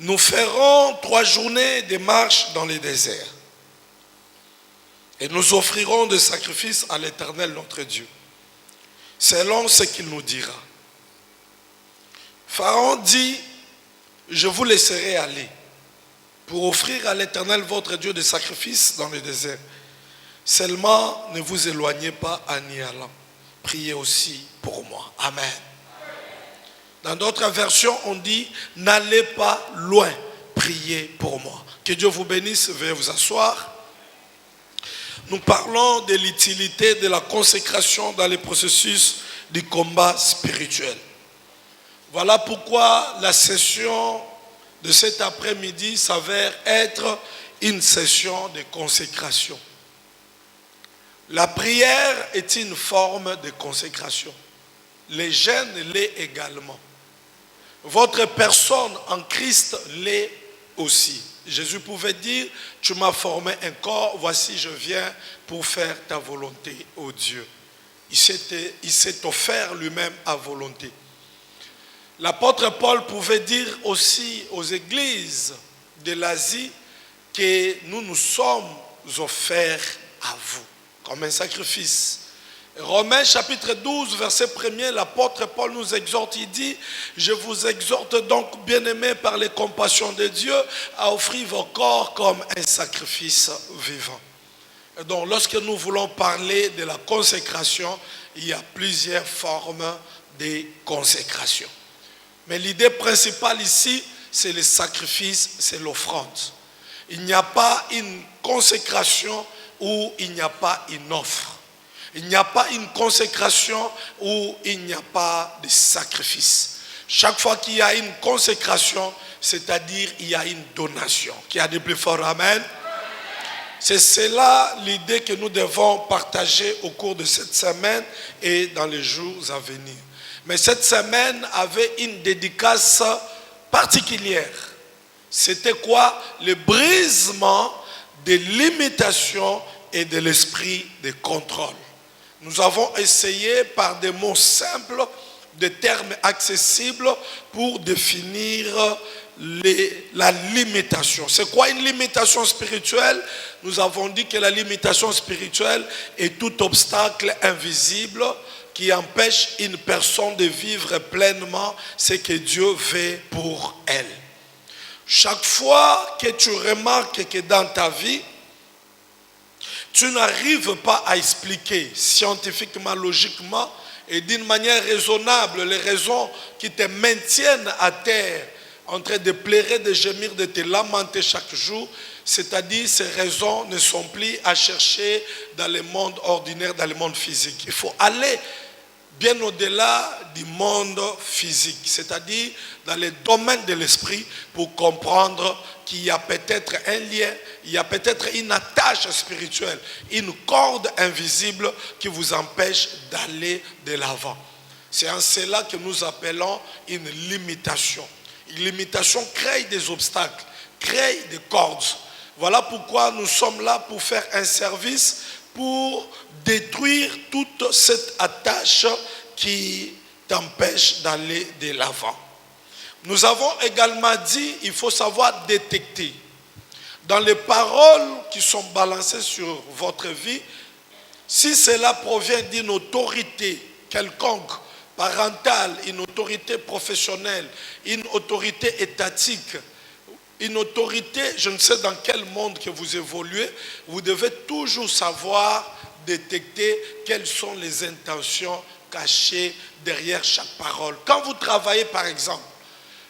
Nous ferons 3 journées de marche dans le désert. Et nous offrirons des sacrifices à l'Éternel notre Dieu, selon ce qu'il nous dira. Pharaon dit, je vous laisserai aller pour offrir à l'Éternel votre Dieu des sacrifices dans le désert. Seulement, ne vous éloignez pas en y allant. Priez aussi pour moi. Amen. Dans d'autres versions, on dit, n'allez pas loin, priez pour moi. Que Dieu vous bénisse, veuillez vous asseoir. Nous parlons de l'utilité de la consécration dans le processus du combat spirituel. Voilà pourquoi la session de cet après-midi s'avère être une session de consécration. La prière est une forme de consécration. Le jeûne l'est également. Votre personne en Christ l'est aussi. Jésus pouvait dire, tu m'as formé un corps, voici je viens pour faire ta volonté, ô Dieu. Il s'est offert lui-même à volonté. L'apôtre Paul pouvait dire aussi aux églises de l'Asie que nous nous sommes offerts à vous comme un sacrifice. Romains chapitre 12, verset 1er, l'apôtre Paul nous exhorte, il dit, je vous exhorte donc, bien-aimés par les compassions de Dieu, à offrir vos corps comme un sacrifice vivant. Et donc, lorsque nous voulons parler de la consécration, il y a plusieurs formes de consécration. Mais l'idée principale ici, c'est le sacrifice, c'est l'offrande. Il n'y a pas une consécration où il n'y a pas une offre. Il n'y a pas une consécration où il n'y a pas de sacrifice. Chaque fois qu'il y a une consécration, c'est-à-dire il y a une donation. Qui a des plus forts amen? C'est cela l'idée que nous devons partager au cours de cette semaine et dans les jours à venir. Mais cette semaine avait une dédicace particulière. C'était quoi? Le brisement des limitations et de l'esprit de contrôle. Nous avons essayé par des mots simples, des termes accessibles pour définir la limitation. C'est quoi une limitation spirituelle? Nous avons dit que la limitation spirituelle est tout obstacle invisible qui empêche une personne de vivre pleinement ce que Dieu veut pour elle. Chaque fois que tu remarques que dans ta vie, tu n'arrives pas à expliquer scientifiquement, logiquement et d'une manière raisonnable les raisons qui te maintiennent à terre en train de pleurer, de gémir, de te lamenter chaque jour, c'est-à-dire ces raisons ne sont plus à chercher dans le monde ordinaire, dans le monde physique. Il faut aller bien au-delà du monde physique, c'est-à-dire dans les domaines de l'esprit pour comprendre qu'il y a peut-être un lien, il y a peut-être une attache spirituelle, une corde invisible qui vous empêche d'aller de l'avant. C'est en cela que nous appelons une limitation. Une limitation crée des obstacles, crée des cordes. Voilà pourquoi nous sommes là pour faire un service, pour détruire toute cette attache qui t'empêche d'aller de l'avant. Nous avons également dit, il faut savoir détecter. Dans les paroles qui sont balancées sur votre vie, si cela provient d'une autorité quelconque, parentale, une autorité professionnelle, une autorité étatique, une autorité, je ne sais dans quel monde que vous évoluez, vous devez toujours savoir détecter quelles sont les intentions cachées derrière chaque parole. Quand vous travaillez par exemple,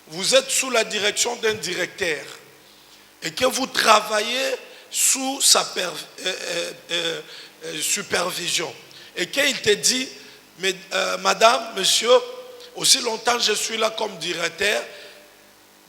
vous êtes sous la direction d'un directeur et que vous travaillez sous sa supervision et qu'il te dit, mais, madame, monsieur, aussi longtemps que je suis là comme directeur,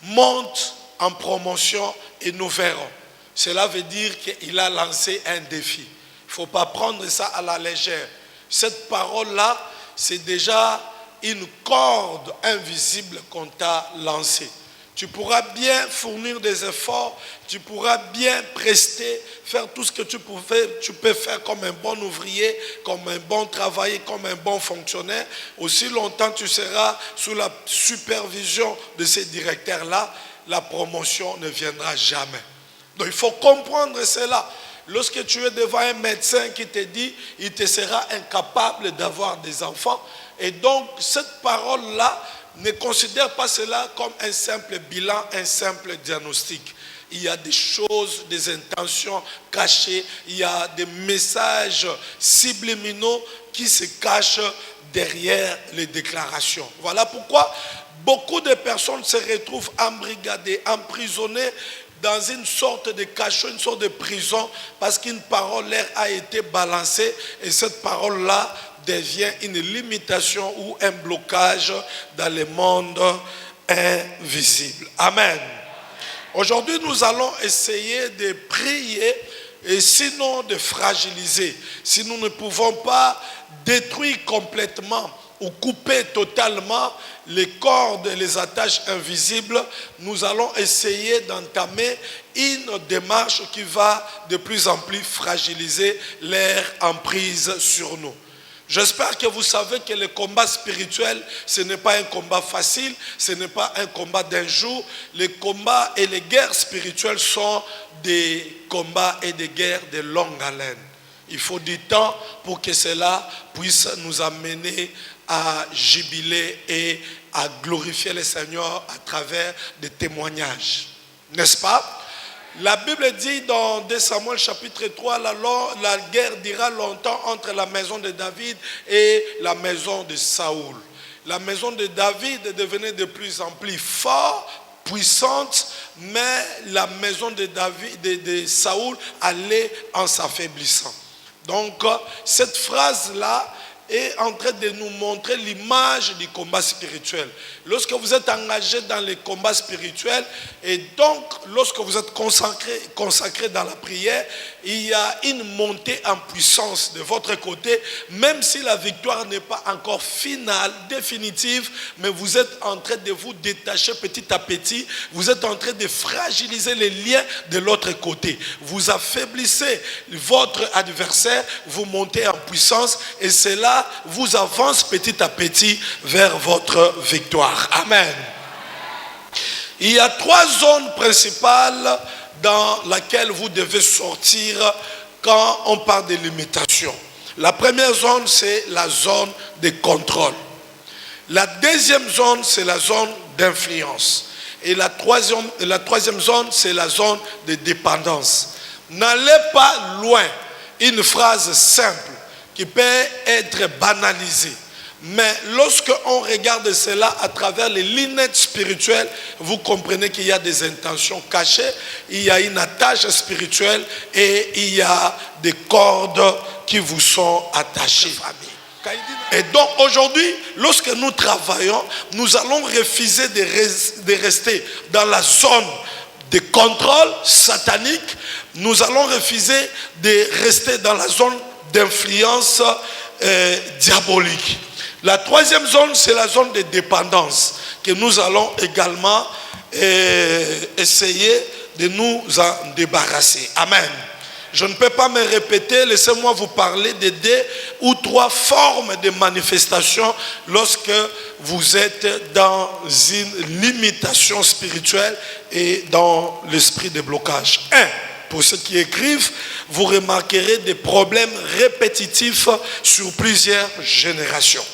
monte en promotion et nous verrons. Cela veut dire qu'il a lancé un défi. Il ne faut pas prendre ça à la légère. Cette parole-là, c'est déjà une corde invisible qu'on t'a lancée. Tu pourras bien fournir des efforts, tu pourras bien prester, faire tout ce que tu peux faire comme un bon ouvrier, comme un bon travailleur, comme un bon fonctionnaire. Aussi longtemps tu seras sous la supervision de ces directeurs-là, la promotion ne viendra jamais. Donc il faut comprendre cela. Lorsque tu es devant un médecin qui te dit il te sera incapable d'avoir des enfants, et donc cette parole-là ne considère pas cela comme un simple bilan, un simple diagnostic. Il y a des choses, des intentions cachées, il y a des messages subliminaux qui se cachent derrière les déclarations. Voilà pourquoi beaucoup de personnes se retrouvent embrigadées, emprisonnées dans une sorte de cachot, une sorte de prison, parce qu'une parole leur a été balancée et cette parole-là devient une limitation ou un blocage dans le monde invisible. Amen. Aujourd'hui, nous allons essayer de prier et sinon de fragiliser. Si nous ne pouvons pas détruire complètement ou couper totalement les cordes et les attaches invisibles, nous allons essayer d'entamer une démarche qui va de plus en plus fragiliser leur emprise sur nous. J'espère que vous savez que le combat spirituel, ce n'est pas un combat facile, ce n'est pas un combat d'un jour. Les combats et les guerres spirituelles sont des combats et des guerres de longue haleine. Il faut du temps pour que cela puisse nous amener à jubiler et à glorifier le Seigneur à travers des témoignages. N'est-ce pas? La Bible dit dans 2 Samuel chapitre 3, la guerre dura longtemps entre la maison de David et la maison de Saoul. La maison de David devenait de plus en plus forte, puissante, mais la maison de Saoul allait en s'affaiblissant. Donc, cette phrase-là est en train de nous montrer l'image du combat spirituel. Lorsque vous êtes engagé dans les combats spirituels et donc lorsque vous êtes consacré dans la prière, il y a une montée en puissance de votre côté, même si la victoire n'est pas encore finale, définitive, mais vous êtes en train de vous détacher petit à petit, vous êtes en train de fragiliser les liens de l'autre côté. Vous affaiblissez votre adversaire, vous montez en puissance et cela vous avance petit à petit vers votre victoire. Amen. Il y a 3 zones principales dans lesquelles vous devez sortir quand on parle de limitation. La première zone, c'est la zone de contrôle. La deuxième zone, c'est la zone d'influence. Et la troisième zone, c'est la zone de dépendance. N'allez pas loin. Une phrase simple qui peut être banalisée. Mais lorsque on regarde cela à travers les lunettes spirituelles, vous comprenez qu'il y a des intentions cachées, il y a une attache spirituelle et il y a des cordes qui vous sont attachées. Et donc aujourd'hui, lorsque nous travaillons, nous allons refuser de rester dans la zone de contrôle satanique. Nous allons refuser de rester dans la zone d'influence diabolique. La troisième zone, c'est la zone de dépendance que nous allons également essayer de nous en débarrasser. Amen. Je ne peux pas me répéter, laissez-moi vous parler de 2 ou 3 formes de manifestation lorsque vous êtes dans une limitation spirituelle et dans l'esprit de blocage. 1. Pour ceux qui écrivent, vous remarquerez des problèmes répétitifs sur plusieurs générations.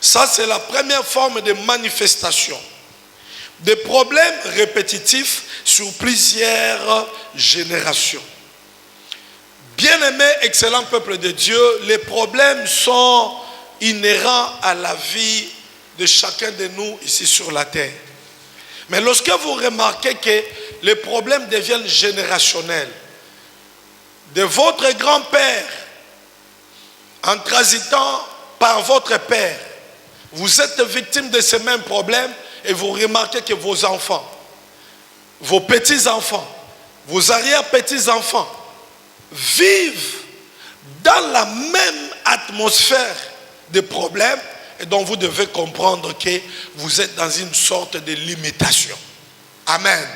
Ça, c'est la première forme de manifestation. Des problèmes répétitifs sur plusieurs générations. Bien-aimés, excellent peuple de Dieu, les problèmes sont inhérents à la vie de chacun de nous ici sur la terre. Mais lorsque vous remarquez que les problèmes deviennent générationnels, de votre grand-père, en transitant par votre père, vous êtes victime de ces mêmes problèmes et vous remarquez que vos enfants, vos petits-enfants, vos arrière-petits-enfants vivent dans la même atmosphère de problèmes et donc vous devez comprendre que vous êtes dans une sorte de limitation. Amen.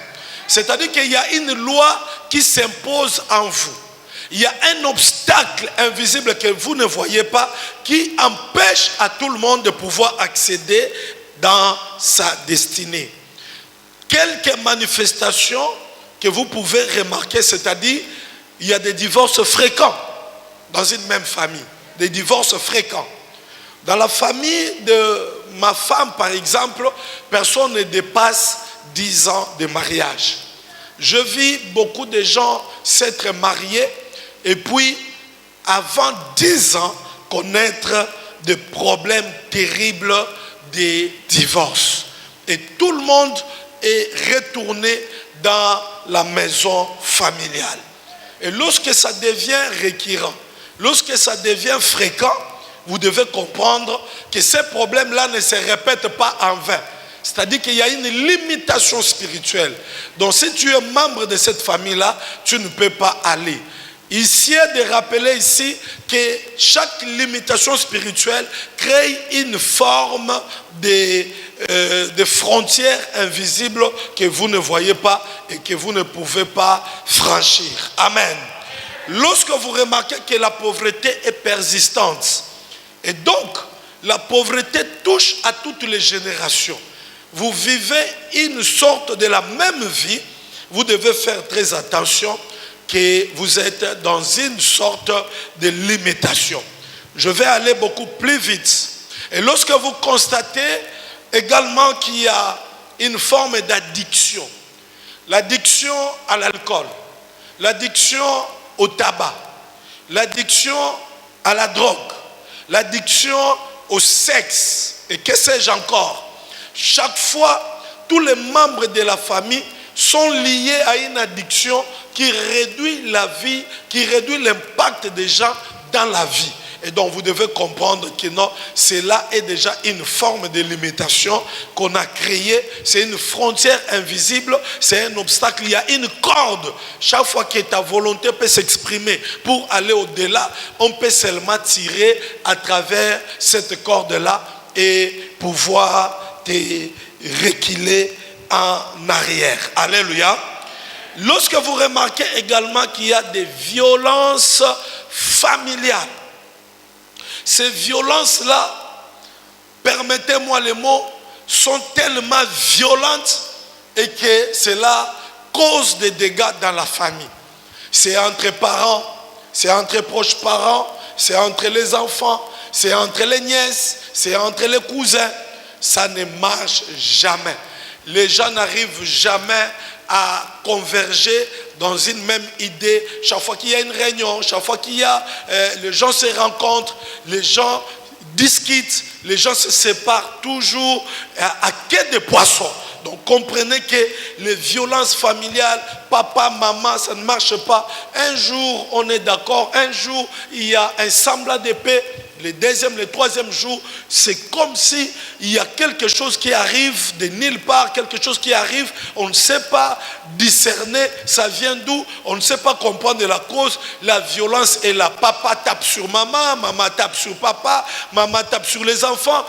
C'est-à-dire qu'il y a une loi qui s'impose en vous. Il y a un obstacle invisible que vous ne voyez pas qui empêche à tout le monde de pouvoir accéder dans sa destinée. quelques manifestations que vous pouvez remarquer, c'est-à-dire, il y a des divorces fréquents dans une même famille, des divorces fréquents. Dans la famille de ma femme, par exemple, personne ne dépasse 10 ans de mariage. Je vis beaucoup de gens s'être mariés et puis, avant 10 ans, connaître des problèmes terribles de divorce. Et tout le monde est retourné dans la maison familiale. Et lorsque ça devient récurrent, lorsque ça devient fréquent, vous devez comprendre que ces problèmes-là ne se répètent pas en vain. C'est-à-dire qu'il y a une limitation spirituelle. Donc si tu es membre de cette famille-là, tu ne peux pas aller. Ici est de rappeler ici que chaque limitation spirituelle crée une forme de frontières invisibles que vous ne voyez pas et que vous ne pouvez pas franchir. Amen. Lorsque vous remarquez que la pauvreté est persistante, et donc la pauvreté touche à toutes les générations, vous vivez une sorte de la même vie, vous devez faire très attention que vous êtes dans une sorte de limitation. Je vais aller beaucoup plus vite. Et lorsque vous constatez également qu'il y a une forme d'addiction, l'addiction à l'alcool, l'addiction au tabac, l'addiction à la drogue, l'addiction au sexe, et que sais-je encore, chaque fois, tous les membres de la famille sont liés à une addiction qui réduit la vie, qui réduit l'impact des gens dans la vie. Et donc vous devez comprendre que non, cela est déjà une forme de limitation qu'on a créée. C'est une frontière invisible, c'est un obstacle. Il y a une corde. Chaque fois que ta volonté peut s'exprimer pour aller au-delà, on peut seulement tirer à travers cette corde-là et pouvoir te reculer en arrière. Alléluia. Lorsque vous remarquez également qu'il y a des violences familiales, ces violences-là, permettez-moi les mots, sont tellement violentes et que cela cause des dégâts dans la famille. C'est entre parents, c'est entre proches parents, c'est entre les enfants, c'est entre les nièces, c'est entre les cousins. Ça ne marche jamais. Les gens n'arrivent jamais à converger dans une même idée. Chaque fois qu'il y a une réunion, chaque fois qu'il y a les gens se rencontrent, les gens discutent, les gens se séparent toujours à quai de poisson. Donc comprenez que les violences familiales, papa, maman, ça ne marche pas. Un jour on est d'accord, un jour il y a un semblant de paix. Le deuxième, le troisième jour, c'est comme si il y a quelque chose qui arrive de nulle part, quelque chose qui arrive, on ne sait pas discerner, ça vient d'où, on ne sait pas comprendre la cause. La violence est là. Papa tape sur maman, maman tape sur papa, maman tape sur les enfants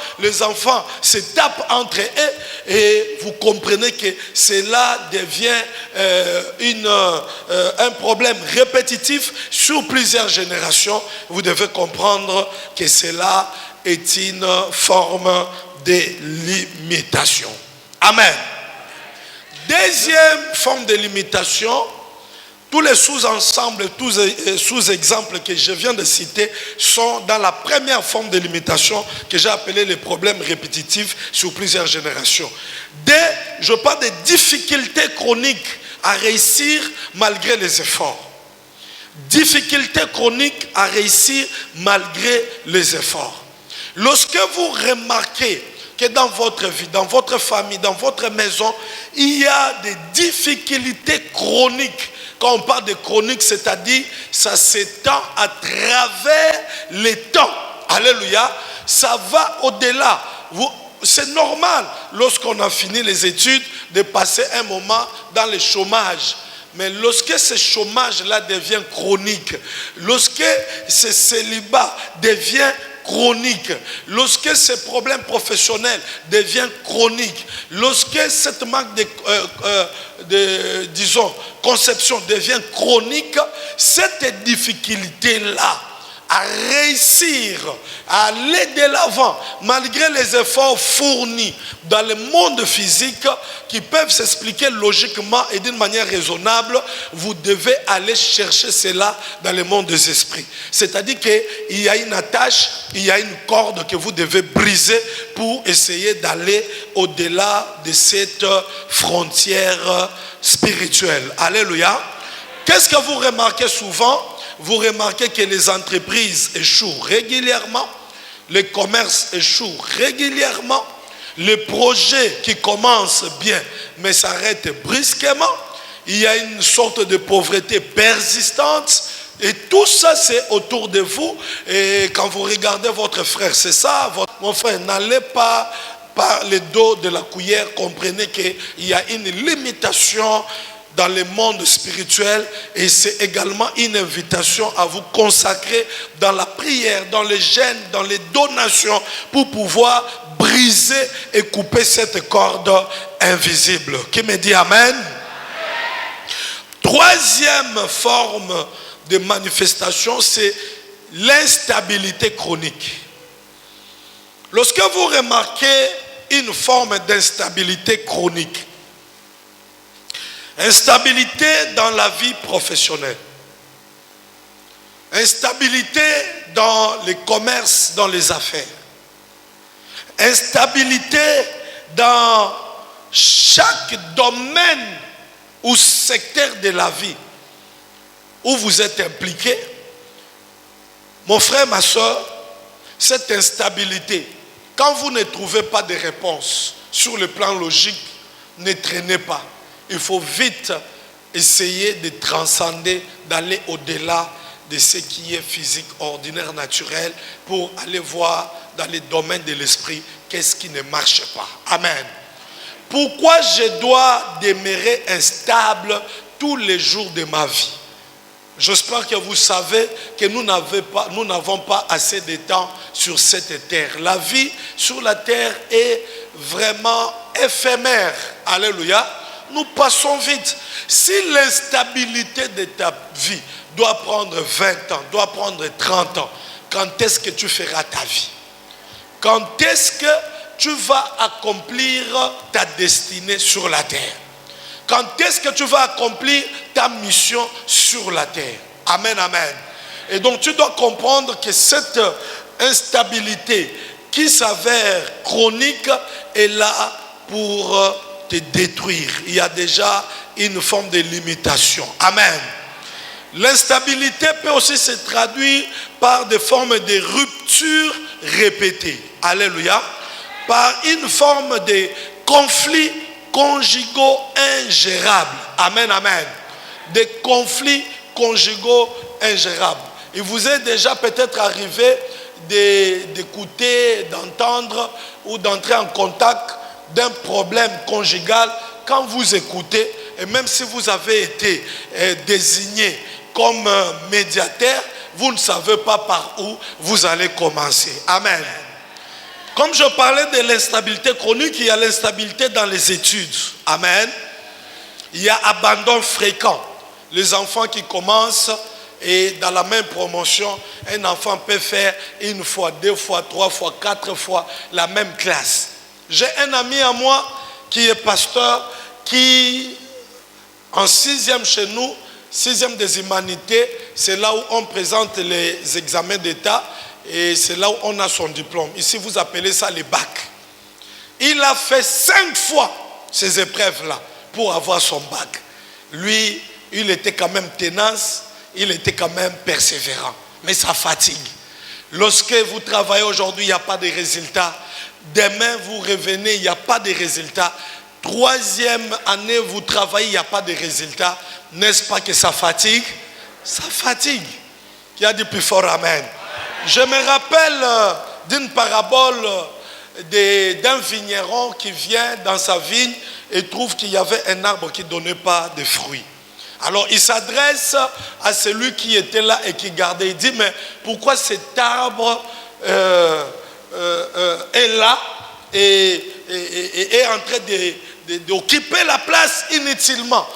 se tapent entre eux et vous comprenez que cela devient un problème répétitif sur plusieurs générations. Vous devez comprendre que cela est une forme de limitation. Amen. Deuxième forme de limitation, tous les sous-ensembles, tous les sous-exemples que je viens de citer sont dans la première forme de limitation que j'ai appelée les problèmes répétitifs sur plusieurs générations. Je parle de difficultés chroniques à réussir malgré les efforts. Difficulté chronique à réussir malgré les efforts. Lorsque vous remarquez que dans votre vie, dans votre famille, dans votre maison, il y a des difficultés chroniques. Quand on parle de chronique, c'est-à-dire ça s'étend à travers les temps. Alléluia. Ça va au-delà. C'est normal, lorsqu'on a fini les études, de passer un moment dans le chômage. Mais lorsque ce chômage-là devient chronique, lorsque ce célibat devient chronique, lorsque ce problème professionnel devient chronique, lorsque cette manque disons, conception devient chronique, cette difficulté-là à réussir, à aller de l'avant, malgré les efforts fournis dans le monde physique qui peuvent s'expliquer logiquement et d'une manière raisonnable, vous devez aller chercher cela dans le monde des esprits. C'est-à-dire qu'il y a une attache, il y a une corde que vous devez briser pour essayer d'aller au-delà de cette frontière spirituelle. Alléluia. Qu'est-ce que vous remarquez souvent? Vous remarquez que les entreprises échouent régulièrement, les commerces échouent régulièrement, les projets qui commencent bien mais s'arrêtent brusquement, il y a une sorte de pauvreté persistante et tout ça c'est autour de vous. Et quand vous regardez votre frère, c'est ça, mon frère, n'allez pas par le dos de la cuillère, comprenez qu'il y a une limitation dans le monde spirituel et c'est également une invitation à vous consacrer dans la prière, dans les jeûnes, dans les donations pour pouvoir briser et couper cette corde invisible. Qui me dit amen? Troisième forme de manifestation, c'est l'instabilité chronique. Lorsque vous remarquez une forme d'instabilité chronique, instabilité dans la vie professionnelle, instabilité dans les commerces, dans les affaires, instabilité dans chaque domaine ou secteur de la vie où vous êtes impliqué. Mon frère, ma soeur, cette instabilité, quand vous ne trouvez pas de réponse sur le plan logique, ne traînez pas. Il faut vite essayer de transcender, d'aller au-delà de ce qui est physique, ordinaire, naturel, pour aller voir dans les domaines de l'esprit qu'est-ce qui ne marche pas. Amen. Pourquoi je dois demeurer instable tous les jours de ma vie? J'espère que vous savez que nous n'avons pas assez de temps sur cette terre. La vie sur la terre est vraiment éphémère. Alléluia. Nous passons vite. Si l'instabilité de ta vie doit prendre 20 ans, doit prendre 30 ans, quand est-ce que tu feras ta vie? Quand est-ce que tu vas accomplir ta destinée sur la terre? Quand est-ce que tu vas accomplir ta mission sur la terre? Amen, amen. Et donc tu dois comprendre que cette instabilité qui s'avère chronique est là pour te détruire. Il y a déjà une forme de limitation. Amen. L'instabilité peut aussi se traduire par des formes de ruptures répétées. Alléluia. Par une forme de conflits conjugaux ingérables. Amen, amen. Des conflits conjugaux ingérables. Il vous est déjà peut-être arrivé d'écouter, d'entendre ou d'entrer en contact d'un problème conjugal quand vous écoutez, et même si vous avez été désigné comme médiateur, vous ne savez pas par où vous allez commencer. Amen. Comme je parlais de l'instabilité chronique, il y a l'instabilité dans les études. Amen. Il y a abandon fréquent. Les enfants qui commencent et dans la même promotion, un enfant peut faire une fois, 2 fois, 3 fois, 4 fois la même classe. J'ai un ami à moi qui est pasteur, qui en 6e chez nous, 6e des humanités, c'est là où on présente les examens d'État et c'est là où on a son diplôme. Ici, vous appelez ça les bacs. Il a fait 5 fois ces épreuves-là pour avoir son bac. Lui, il était quand même tenace, il était quand même persévérant. Mais ça fatigue. Lorsque vous travaillez aujourd'hui, il n'y a pas de résultats. Demain, vous revenez, il n'y a pas de résultats. 3e année, vous travaillez, il n'y a pas de résultats. N'est-ce pas que ça fatigue? Ça fatigue. Qui a dit plus fort amen? Je me rappelle d'une parabole d'un vigneron qui vient dans sa vigne et trouve qu'il y avait un arbre qui ne donnait pas de fruits. Alors il s'adresse à celui qui était là et qui gardait. Il dit, mais pourquoi cet arbre est là et est en train d'occuper la place inutilement?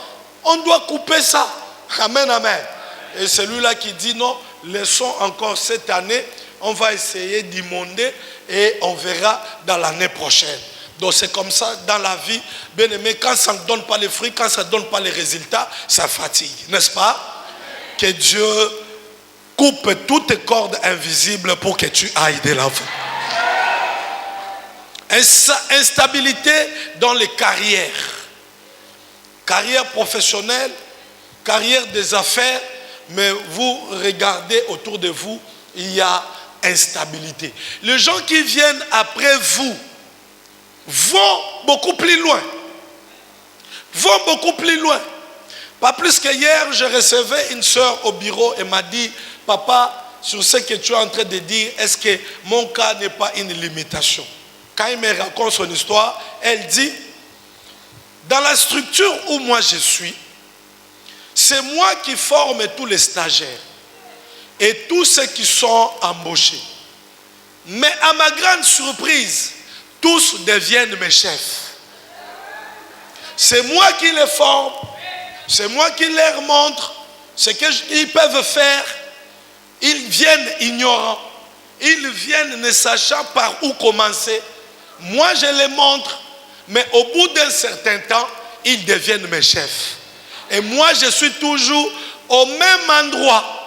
On doit couper ça. Amen, amen. Et celui-là qui dit non, laissons encore cette année. On va essayer d'imonder et on verra dans l'année prochaine. Donc c'est comme ça dans la vie, bien aimé, quand ça ne donne pas les fruits, quand ça ne donne pas les résultats, ça fatigue, n'est-ce pas? Que Dieu coupe toutes tes cordes invisibles pour que tu ailles de l'avant. Instabilité dans les carrières. Carrière professionnelle, carrière des affaires, mais vous regardez autour de vous, il y a instabilité. Les gens qui viennent après vous vont beaucoup plus loin. Vont beaucoup plus loin. Pas plus que hier, je recevais une soeur au bureau et m'a dit, papa, sur ce que tu es en train de dire, est-ce que mon cas n'est pas une limitation? Quand il me raconte son histoire, elle dit, dans la structure où moi je suis, c'est moi qui forme tous les stagiaires et tous ceux qui sont embauchés. Mais à ma grande surprise, tous deviennent mes chefs. C'est moi qui les forme, c'est moi qui leur montre ce qu'ils peuvent faire. Ils viennent ignorants, ils viennent ne sachant par où commencer. Moi je les montre, mais au bout d'un certain temps, ils deviennent mes chefs. Et moi je suis toujours au même endroit.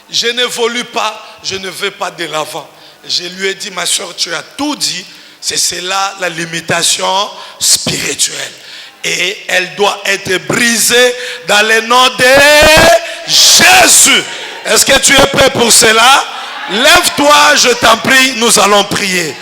Je n'évolue pas, je ne vais pas de l'avant. Je lui ai dit, ma soeur, tu as tout dit. C'est cela la limitation spirituelle. Et elle doit être brisée dans le nom de Jésus. Est-ce que tu es prêt pour cela? Lève-toi, je t'en prie, nous allons prier.